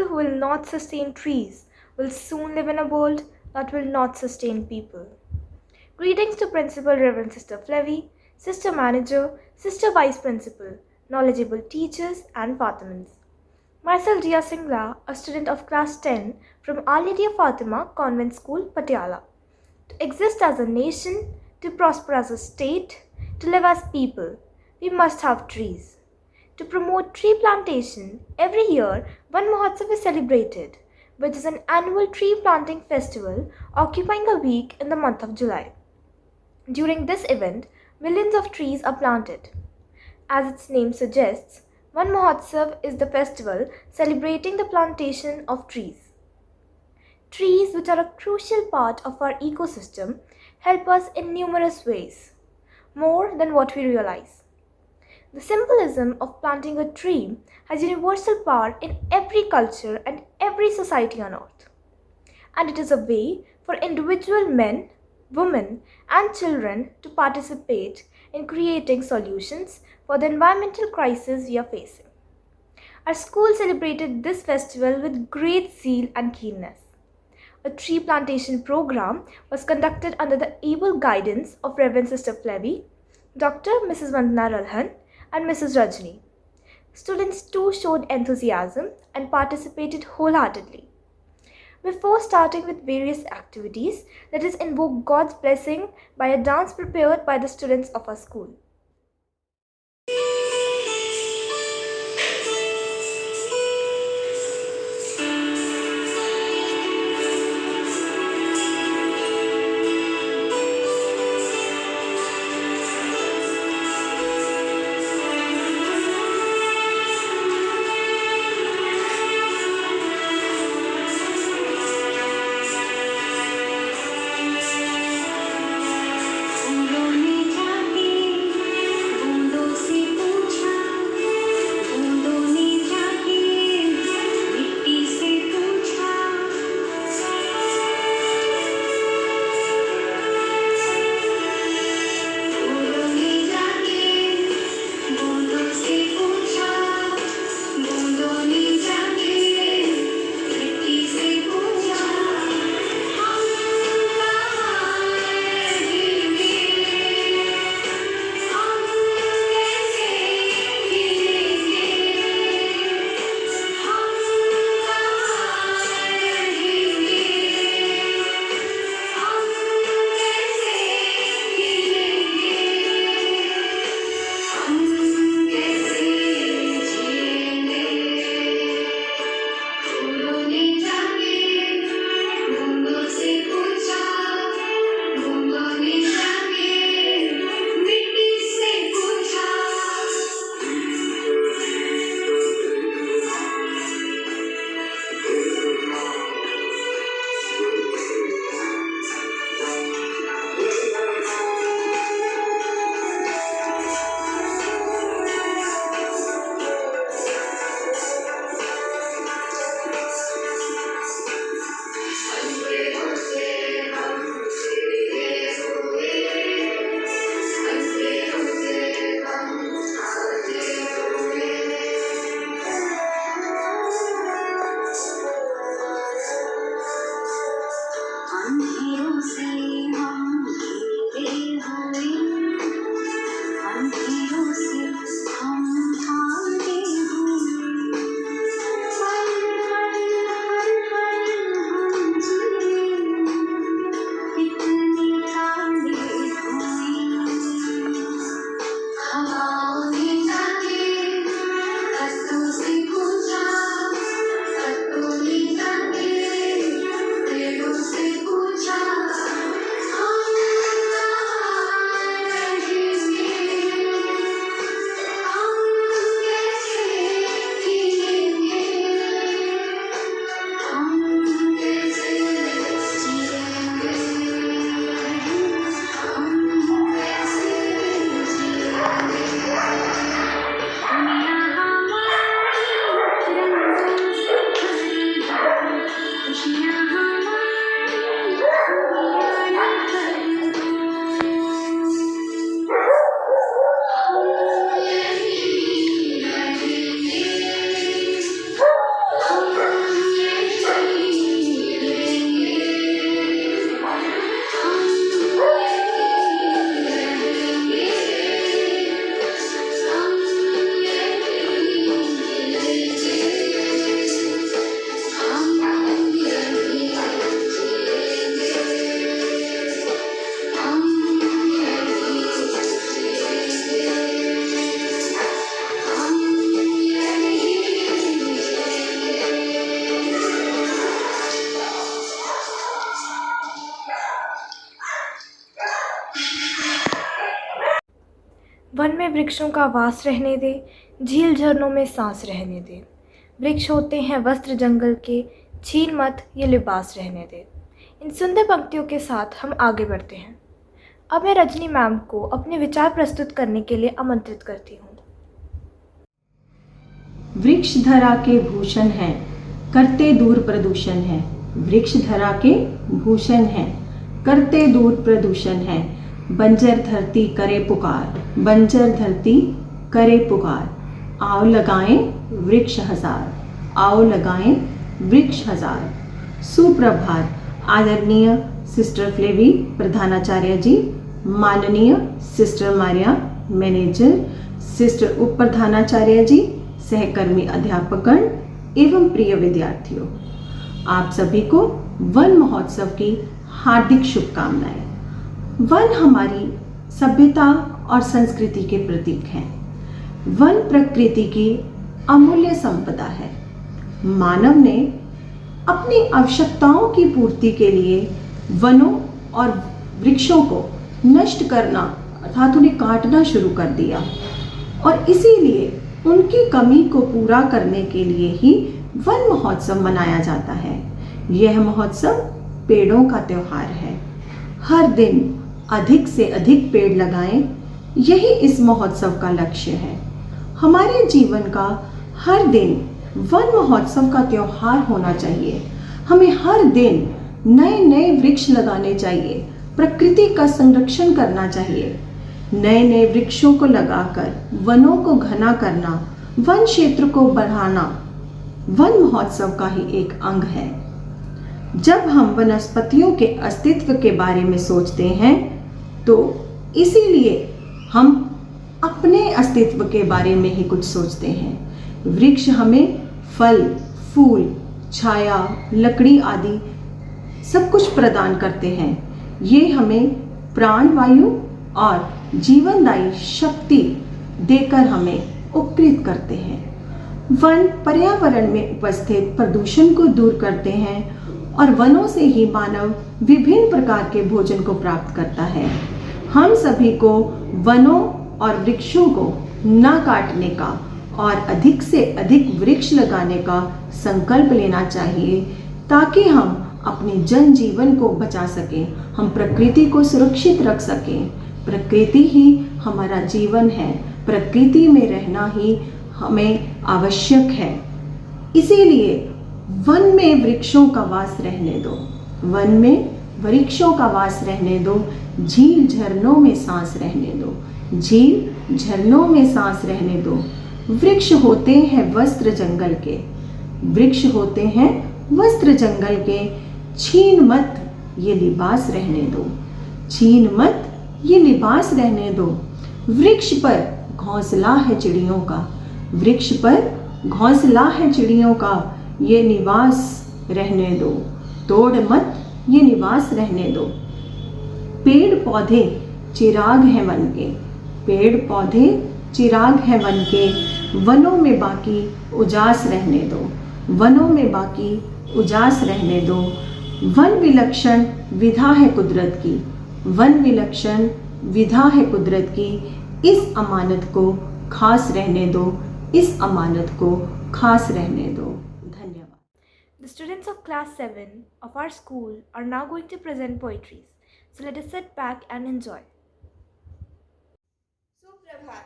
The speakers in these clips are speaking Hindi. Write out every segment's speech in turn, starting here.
who will not sustain trees will soon live in a world that will not sustain people. Greetings to Principal Reverend Sister Flevi, Sister Manager, Sister Vice Principal, knowledgeable teachers, and Fatimans. Myself, Dia Singla, a student of class 10 from Al-Lydia Fatima Convent School, Patiala. To exist as a nation, to prosper as a state, to live as people, we must have trees. To promote tree plantation, every year one Mahotsav is celebrated, which is an annual tree planting festival occupying a week in the month of July. During this event, millions of trees are planted. As its name suggests, Van Mahotsav is the festival celebrating the plantation of trees. Trees, which are a crucial part of our ecosystem, help us in numerous ways, more than what we realize. The symbolism of planting a tree has universal power in every culture and every society on earth. And it is a way for individual men, women, and children to participate in creating solutions for the environmental crisis we are facing. Our school celebrated this festival with great zeal and keenness. A tree plantation program was conducted under the able guidance of Reverend Sister Flevi, Dr. Mrs. Vandana Ralhan, and Mrs. Rajni. Students too showed enthusiasm and participated wholeheartedly. Before starting with various activities, let us invoke God's blessing by a dance prepared by the students of our school. वृक्षों का वास रहने दे, झील झरनों में सांस रहने दे। वृक्ष होते हैं वस्त्र जंगल के, छीन मत ये लिबास रहने दे। इन सुंदर पंक्तियों के साथ हम आगे बढ़ते हैं। अब मैं रजनी मैम को अपने विचार प्रस्तुत करने के लिए आमंत्रित करती हूँ। वृक्ष धरा के भूषण हैं, करते दूर प्रदूषण है। वृक्ष धरा के भूषण हैं, करते दूर प्रदूषण है। बंजर धरती करे पुकार, बंजर धरती करे पुकार। आओ लगाएं वृक्ष हजार, आओ लगाएं वृक्ष हजार। सुप्रभात आदरणीय सिस्टर फ्लेवी प्रधानाचार्य जी, माननीय सिस्टर मारिया मैनेजर, सिस्टर उप प्रधानाचार्य जी, सहकर्मी अध्यापकगण एवं प्रिय विद्यार्थियों, आप सभी को वन महोत्सव की हार्दिक शुभकामनाएं। वन हमारी सभ्यता और संस्कृति के प्रतीक हैं। वन प्रकृति की अमूल्य संपदा है। मानव ने अपनी आवश्यकताओं की पूर्ति के लिए वनों और वृक्षों को नष्ट करना अर्थात उन्हें काटना शुरू कर दिया और इसीलिए उनकी कमी को पूरा करने के लिए ही वन महोत्सव मनाया जाता है। यह महोत्सव पेड़ों का त्योहार है। हर दिन अधिक से अधिक पेड़ लगाएं, यही इस महोत्सव का लक्ष्य है। हमारे जीवन का हर दिन वन महोत्सव का त्योहार होना चाहिए। हमें हर दिन नए नए वृक्ष लगाने चाहिए, प्रकृति का संरक्षण करना चाहिए। नए नए वृक्षों को लगाकर वनों को घना करना, वन क्षेत्र को बढ़ाना वन महोत्सव का ही एक अंग है। जब हम वनस्पतियों के अस्तित्व के बारे में सोचते हैं तो इसीलिए हम अपने अस्तित्व के बारे में ही कुछ सोचते हैं। वृक्ष हमें फल, फूल, छाया, लकड़ी आदि सब कुछ प्रदान करते हैं। ये हमें प्राणवायु और जीवनदायी शक्ति देकर हमें उपकृत करते हैं। वन पर्यावरण में उपस्थित प्रदूषण को दूर करते हैं और वनों से ही मानव विभिन्न प्रकार के भोजन को प्राप्त करता है। हम सभी को वनों और वृक्षों को न काटने का और अधिक से अधिक वृक्ष लगाने का संकल्प लेना चाहिए ताकि हम अपने जनजीवन को बचा सकें, हम प्रकृति को सुरक्षित रख सकें। प्रकृति ही हमारा जीवन है, प्रकृति में रहना ही हमें आवश्यक है। इसीलिए वन में वृक्षों का वास रहने दो, वन में वृक्षों का वास रहने दो। झील झरनों में सांस रहने दो, झील झरनों में सांस रहने दो। वृक्ष होते हैं वस्त्र जंगल के, वृक्ष होते हैं वस्त्र जंगल के। छीन मत ये लिबास रहने दो, छीन मत ये लिबास रहने दो। वृक्ष पर घोंसला है चिड़ियों का, वृक्ष पर घोंसला है चिड़ियों का, ये निवास रहने दो। तोड़ मत ये निवास रहने दो। पेड़ पौधे चिराग हैं वन के, पेड़ पौधे चिराग हैं वन के। वनों में बाकी उजास रहने दो, वनों में बाकी उजास रहने दो। वन विलक्षण विधा है कुदरत की, वन विलक्षण विधा है कुदरत की। इस अमानत को खास रहने दो, इस अमानत को खास रहने दो। धन्यवाद। The students of class 7 of our school are now going to present poetries. So let us sit back and enjoy. सुप्रभात,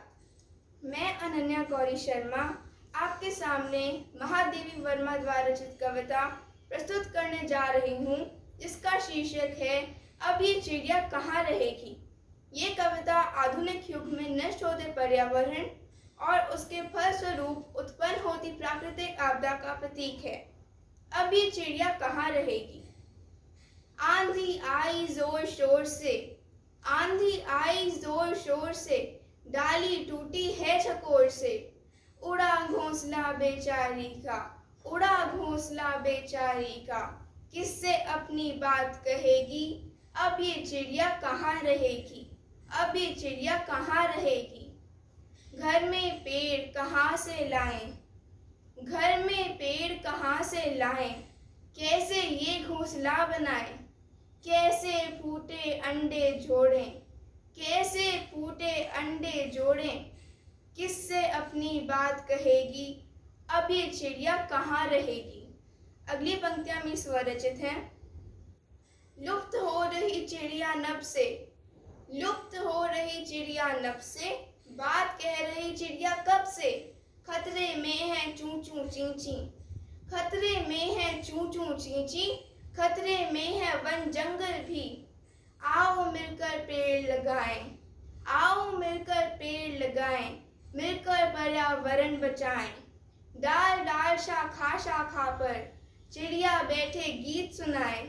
मैं अनन्या गौरी शर्मा आपके सामने महादेवी वर्मा द्वारा रचित कविता प्रस्तुत करने जा रही हूँ, जिसका शीर्षक है अब ये चिड़िया कहाँ रहेगी। ये कविता आधुनिक युग में नष्ट होते पर्यावरण और उसके फलस्वरूप उत्पन्न होती प्राकृतिक आपदा का प्रतीक है। अब ये चिड़िया कहाँ रहेगी। आंधी आई जोर शोर से, आंधी आई जोर शोर से, डाली टूटी है चकोर से। उड़ा घोंसला बेचारी का, उड़ा घोंसला बेचारी का, किससे अपनी बात कहेगी। अब ये चिड़िया कहाँ रहेगी, अब ये चिड़िया कहाँ रहेगी। घर में पेड़ कहाँ से लाएं, घर में पेड़ कहाँ से लाएं, कैसे ये घोंसला बनाएं, कैसे फूटे अंडे जोड़ें, कैसे फूटे अंडे जोड़ें। किससे अपनी बात कहेगी, अब ये चिड़िया कहाँ रहेगी। अगली पंक्तियां में स्वरचित हैं। लुप्त हो रही चिड़िया नभ से, लुप्त हो रही चिड़िया नभ से, बात कह रही चिड़िया कब से। खतरे में है चूं चूं ची ची, खतरे में है चूं चूं ची ची, खतरे में है वन जंगल भी। आओ मिलकर पेड़ लगाएं, आओ मिलकर पेड़ लगाएं, मिलकर पर्यावरण बचाएं। डाल डाल शाखा शाखा पर चिड़िया बैठे गीत सुनाए,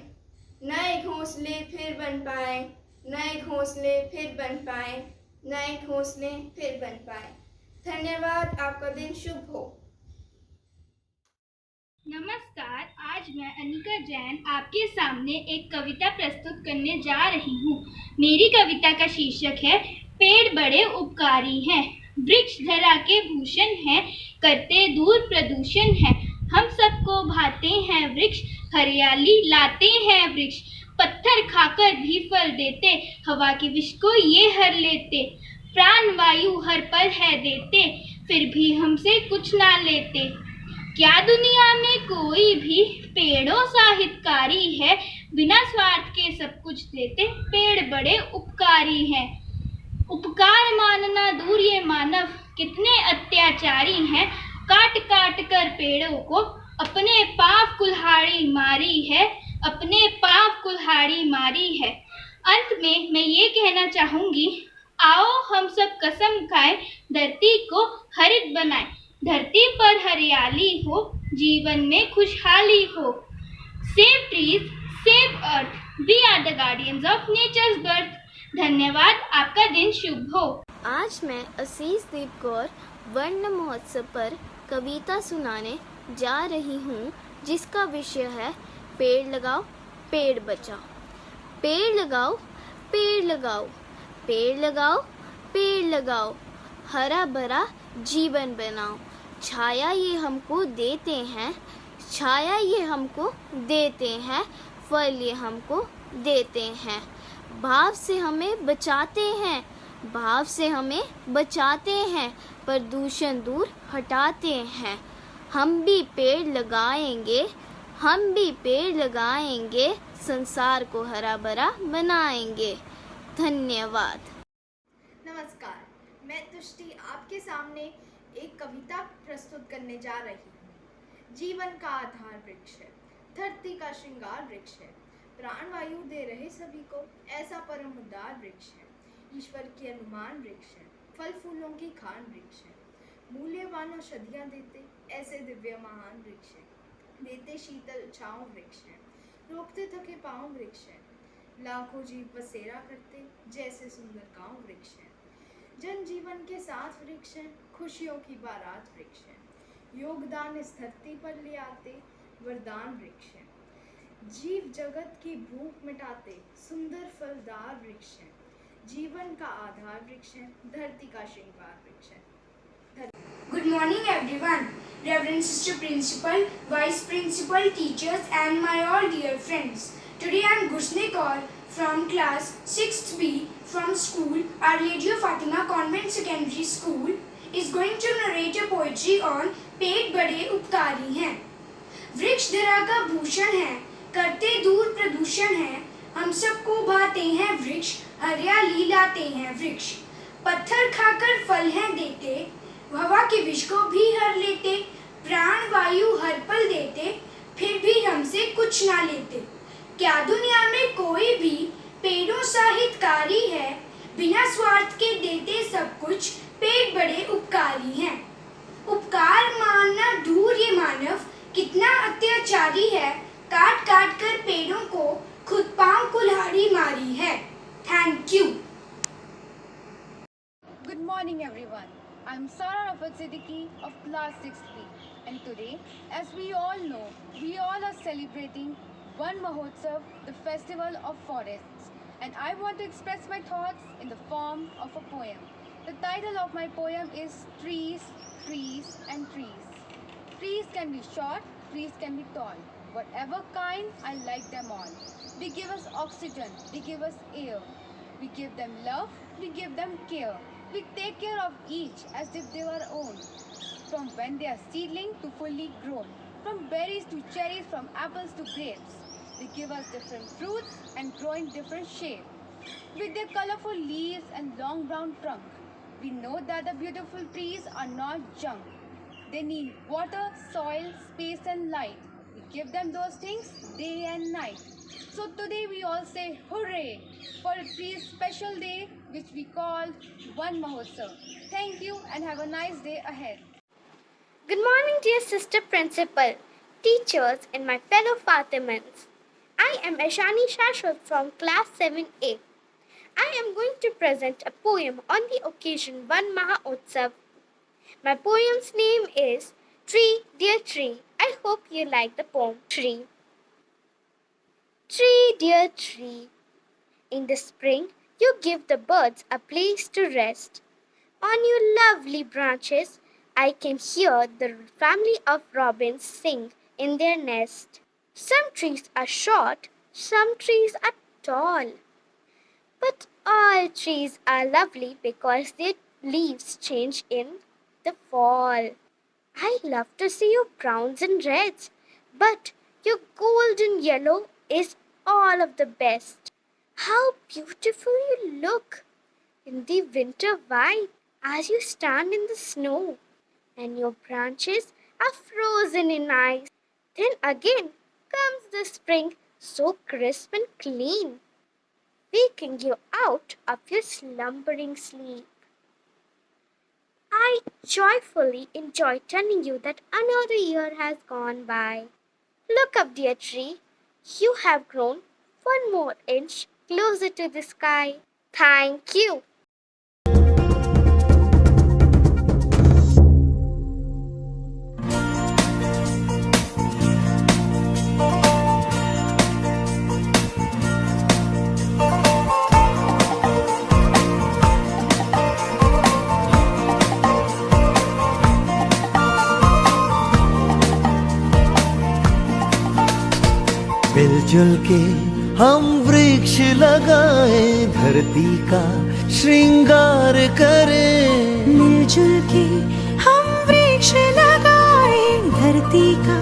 नए घोंसले फिर बन पाए, नए घोंसले फिर बन पाए, नए घोंसले फिर बन पाए। धन्यवाद, आपका दिन शुभ हो। नमस्कार, आज मैं अनिका जैन आपके सामने एक कविता प्रस्तुत करने जा रही हूँ। मेरी कविता का शीर्षक है पेड़ बड़े उपकारी हैं, वृक्ष धरा के भूषण हैं, करते दूर प्रदूषण है। हम सबको भाते हैं वृक्ष, हरियाली लाते हैं वृक्ष, पत्थर खाकर भी फल देते, हवा के विष को ये हर लेते। प्राण वायु हर पल है देते, फिर भी हमसे कुछ ना लेते। क्या दुनिया में कोई भी पेड़ों सा हितकारी है, बिना स्वार्थ के सब कुछ देते, पेड़ बड़े उपकारी हैं। उपकार मानना दूर ये मानव कितने अत्याचारी हैं, काट काट कर पेड़ों को अपने पाप कुल्हाड़ी मारी है, अपने पाप कुल्हाड़ी मारी है। अंत में मैं ये कहना चाहूंगी, आओ हम सब कसम खाएं, धरती को हरित बनाएं, धरती पर हरियाली हो, जीवन में खुशहाली हो। Save trees, save earth, we are the guardians of nature's birth. धन्यवाद, आपका दिन शुभ हो। आज मैं आशीष दीप कौर वर्ण महोत्सव पर कविता सुनाने जा रही हूँ, जिसका विषय है पेड़ लगाओ पेड़ बचाओ। पेड़ लगाओ पेड़ लगाओ, पेड़ लगाओ पेड़ लगाओ, हरा भरा जीवन बनाओ। छाया ये हमको देते हैं, छाया ये हमको देते हैं, फल ये हमको देते हैं। भाव से हमें बचाते हैं, भाव से हमें बचाते हैं, प्रदूषण दूर हटाते हैं। हम भी पेड़ लगाएंगे, हम भी पेड़ लगाएंगे, संसार को हरा भरा बनाएंगे। धन्यवाद। नमस्कार, मैं तुष्टि आपके सामने एक कविता प्रस्तुत करने जा रही हूँ। जीवन का आधार वृक्ष है, धरती का श्रृंगार वृक्ष है, प्राण वायु दे रहे सभी को, ऐसा परम उदार वृक्ष है। ईश्वर के अनुमान वृक्ष है, फल फूलों की खान वृक्ष है, मूल्यवान औषधियाँ देते ऐसे दिव्य महान वृक्ष है। देते शीतल छाँव वृक्ष है, रोकते थके पाँव वृक्ष है, लाखों जीव बसेरा करते जैसे सुंदर गाँव वृक्ष है। जन जीवन के साथ वृक्ष है, खुशियों की बारात वृक्ष है, योगदान इस धरती पर ले आते वरदान वृक्ष है। जीव जगत की भूख मिटाते सुंदर फलदार वृक्ष है, जीवन का आधार वृक्ष है, धरती का श्रृंगार वृक्ष है। Good morning everyone, Reverend Sister Principal, Vice Principal, teachers and my all dear friends. Today I am Gushne Kaur from class 6th B from school Our Lady of Fatima Convent Secondary School is going to narrate a poetry on पेड़ बड़े उपकारी हैं। वृक्ष धरा का भूषण है, करते दूर प्रदूषण है, हम सबको भाते हैं वृक्ष, हरियाली लाते हैं वृक्ष। पत्थर खाकर फल हैं देते, हवा के विष को भी हर लेते, प्राण वायु हर पल देते, फिर भी हमसे कुछ ना लेते। क्या दुनिया में कोई भी पेड़ों सा हितकारी है, बिना स्वार्थ के देते सब कुछ, पेड़ बड़े उपकारी हैं। उपकार मानना दूर ये मानव कितना अत्याचारी है, काट काट कर पेड़ों को खुद पांव कुल्हाड़ी मारी है। Thank you. Good morning everyone. I am Sara Rafat Siddiqui of class 6B, and today, as we all know, we all are celebrating Van Mahotsav, the festival of forests, and I want to express my thoughts in the form of a poem. The title of my poem is Trees, Trees and Trees. Trees can be short, trees can be tall, whatever kind, I like them all. They give us oxygen, they give us air, we give them love, we give them care. We take care of each as if they were own, from when they are seedling to fully grown, from berries to cherries, from apples to grapes. They give us different fruits and grow in different shapes. With their colorful leaves and long brown trunk, we know that the beautiful trees are not junk. They need water, soil, space and light. We give them those things day and night. So today we all say hooray for a tree's special day which we call One Mahotsav. Thank you and have a nice day ahead. Good morning, dear Sister Principal, teachers, and my fellow Fatimans. I am Ashani Shashwat from class 7A. I am going to present a poem on the occasion One Mahotsav. My poem's name is Tree, Dear Tree. I hope you like the poem. Tree. Tree, dear tree, in the spring you give the birds a place to rest. On your lovely branches I can hear the family of robins sing in their nest. Some trees are short, some trees are tall. But all trees are lovely because their leaves change in the fall. I love to see your browns and reds, but your golden yellow is all of the best. How beautiful you look in the winter white as you stand in the snow, and your branches are frozen in ice. Then again comes the spring, so crisp and clean, waking you out of your slumbering sleep. I joyfully enjoy telling you that another year has gone by. Look up, dear tree. You have grown 1 more inch closer to the sky. Thank you. मिलजुल के हम वृक्ष लगाएं, धरती का श्रृंगार करें। मिलजुल के हम वृक्ष लगाएं, धरती का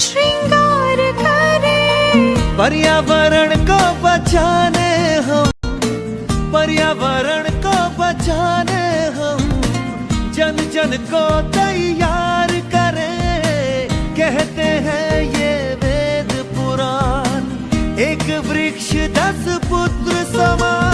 श्रृंगार करें। पर्यावरण को बचाने हम, पर्यावरण को बचाने हम जन जन को तैयार करें। कहते हैं ये वेद पुराण, एक वृक्ष 10 पुत्र समान।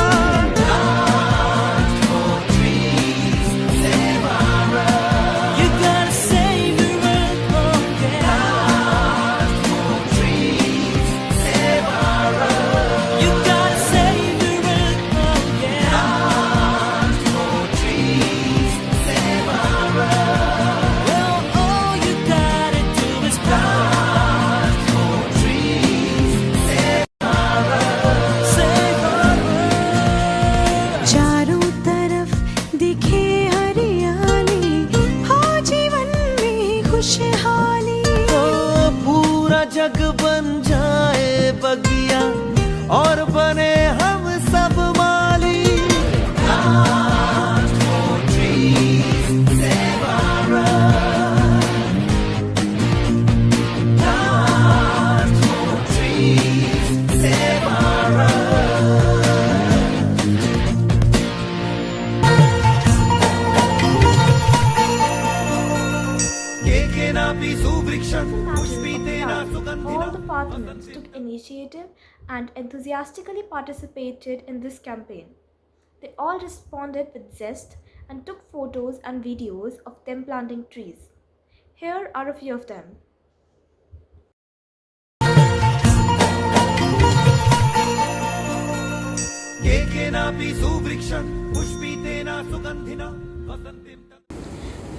जग बन जाए बगिया और बने हम सब माली। All the Fatimans took initiative and enthusiastically participated in this campaign. They all responded with zest and took photos and videos of them planting trees. Here are a few of them.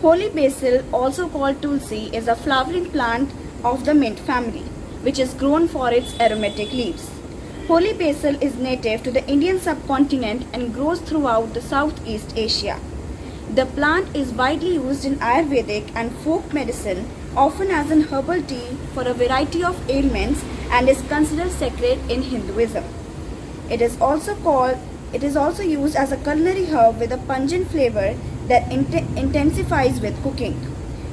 Holy basil, also called tulsi, is a flowering plant of the mint family, which is grown for its aromatic leaves. Holy basil is native to the Indian subcontinent and grows throughout the Southeast Asia. The plant is widely used in Ayurvedic and folk medicine, often as an herbal tea for a variety of ailments, and is considered sacred in Hinduism. It is also called It is also used as a culinary herb with a pungent flavor that intensifies with cooking.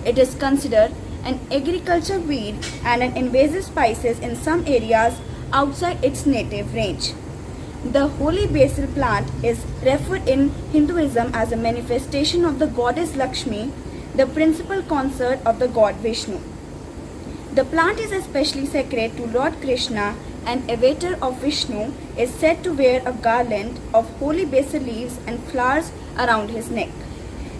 It is considered an agriculture weed and an invasive spices in some areas outside its native range. The holy basil plant is referred in Hinduism as a manifestation of the goddess Lakshmi, the principal consort of the god Vishnu. The plant is especially sacred to Lord Krishna, and avatar of Vishnu is said to wear a garland of holy basil leaves and flowers around his neck.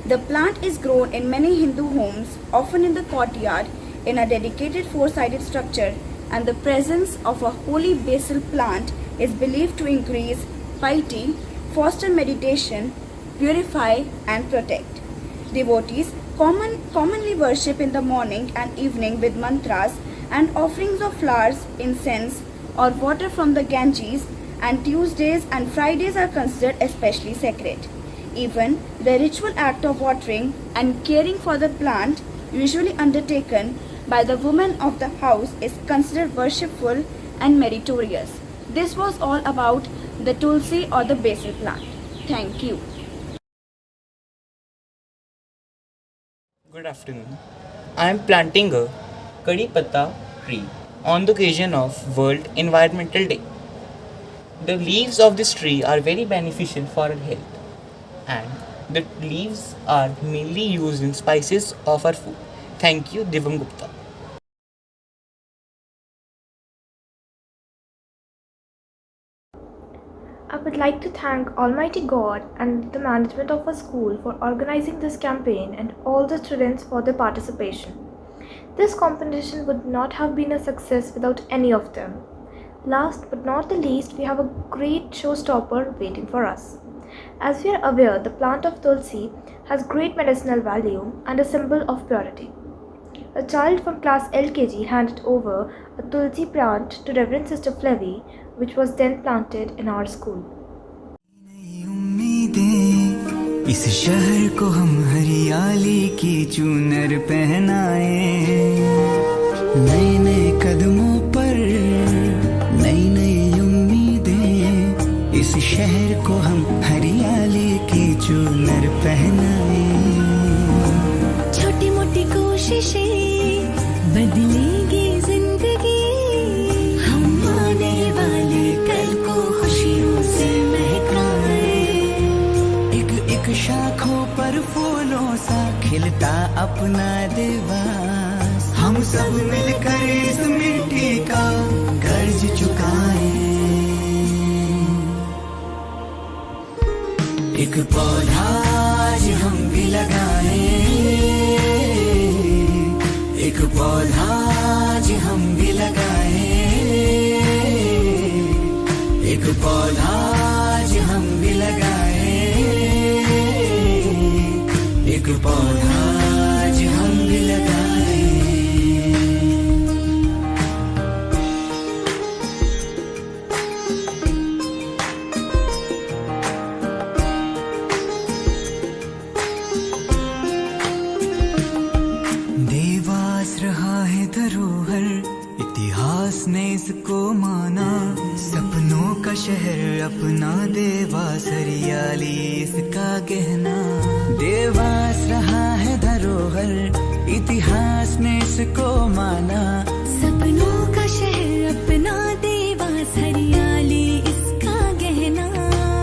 The plant is grown in many Hindu homes, often in the courtyard, in a dedicated four-sided structure, and the presence of a holy basil plant is believed to increase piety, foster meditation, purify, and protect. Devotees commonly worship in the morning and evening with mantras and offerings of flowers, incense, or water from the Ganges, and Tuesdays and Fridays are considered especially sacred. Even the ritual act of watering and caring for the plant, usually undertaken by the women of the house, is considered worshipful and meritorious. This was all about the tulsi or the basil plant. Thank you. Good afternoon. I am planting a Kadi Patta tree on the occasion of World Environmental Day. The leaves of this tree are very beneficial for our health, and the leaves are mainly used in spices of our food. Thank you, Divam Gupta. I would like to thank Almighty God and the management of our school for organizing this campaign and all the students for their participation. This competition would not have been a success without any of them. Last but not the least, we have a great showstopper waiting for us. As we are aware, the plant of Tulsi has great medicinal value and a symbol of purity. A child from class LKG handed over a Tulsi plant to Reverend Sister Flevi, which was then planted in our school. इस शहर को हम हरियाली की चूनर पहनाए, नए नए कदमों पर नई नई उम्मीदें, इस शहर को हम हरियाली की चूनर पहनाए। छोटी मोटी कोशिशें बदलेगी जिंदगी, हम आने वाले कल को खुशियों से महकाए। एक शाखों पर फूलों सा खिलता अपना देवास, हम सब मिलकर इस मिट्टी का कर्ज चुकाए। एक पौधा आज हम भी लगाए, एक पौधा आज हम भी लगाए, एक पौधा आज हम भी लगाए, एक पौधा आज हम भी लगाए। देवास रहा है धरोहर, इतिहास ने इसको माना, सपनों का शहर अपना देवास, हरियाली इसका गहना। देवास रहा है धरोहर, इतिहास ने इसको माना, सपनों का शहर अपना देवास, हरियाली इसका गहना।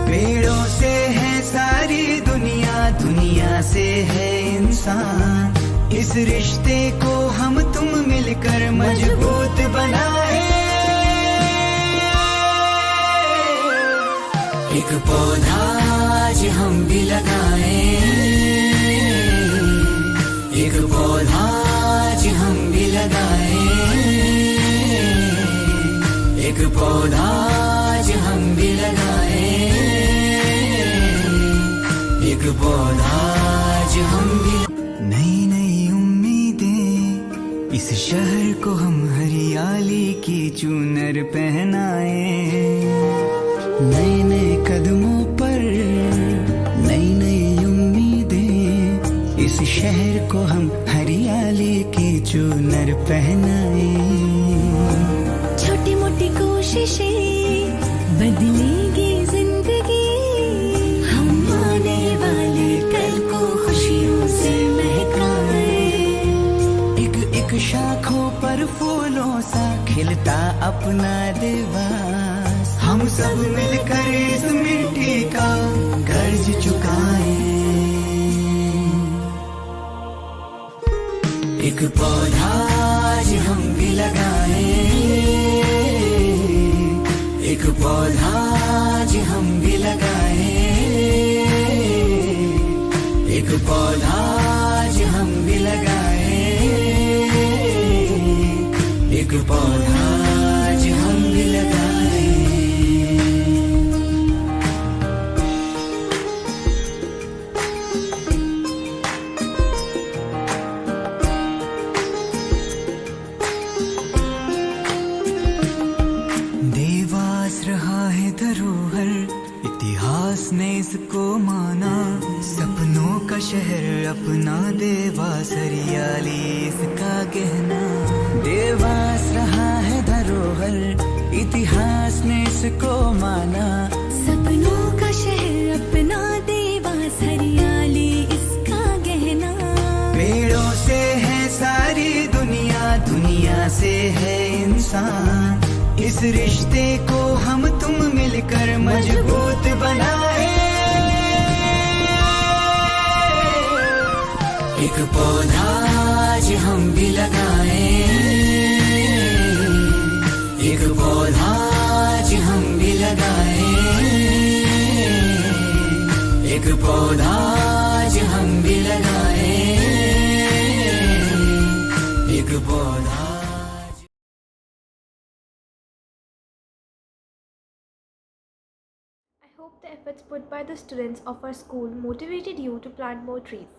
पेड़ों से है सारी दुनिया, दुनिया से है इंसान, इस रिश्ते को हम तुम मिलकर मजबूत बनाए। एक पौधा आज हम भी लगाए, एक पौधा आज हम भी लगाए, एक पौधा आज हम भी लगाए, एक पौधा आज हम भी। नई नई उम्मीदें, इस शहर को हम हरियाली की चूनर पहनाए, नए नए कदमों पर नई नई उम्मीदें, इस शहर को हम हरियाली की चूनर पहनाए। छोटी मोटी कोशिशें बदलेगी जिंदगी, खिलता अपना देवास। हम सब मिलकर इस मिट्टी का कर्ज चुकाएं। एक पौधा आज हम भी लगाएं, एक पौधा आज हम भी लगाएं, एक पौधा आज हम भी लगाएं, एक पौधा आज हम भी लगाएं। देवास रहा है धरोहर, इतिहास ने इसको माना। सपनों का शहर अपना देवास, हरियाली इसका गहना। देवास रहा है धरोहर, इतिहास ने इसको माना। सपनों का शहर अपना देवास, हरियाली इसका गहना। पेड़ों से है सारी दुनिया, दुनिया से है इंसान। इस रिश्ते को हम तुम मिलकर मजबूत बनाए। एक पौधा आज हम भी लगाएं, एक पौधा आज हम भी लगाएं, एक पौधा आज हम भी लगाएं, एक पौधा। I hope the efforts put by the students of our school motivated you to plant more trees.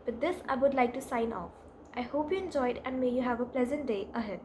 With this, I would like to sign off. I hope you enjoyed and may you have a pleasant day ahead.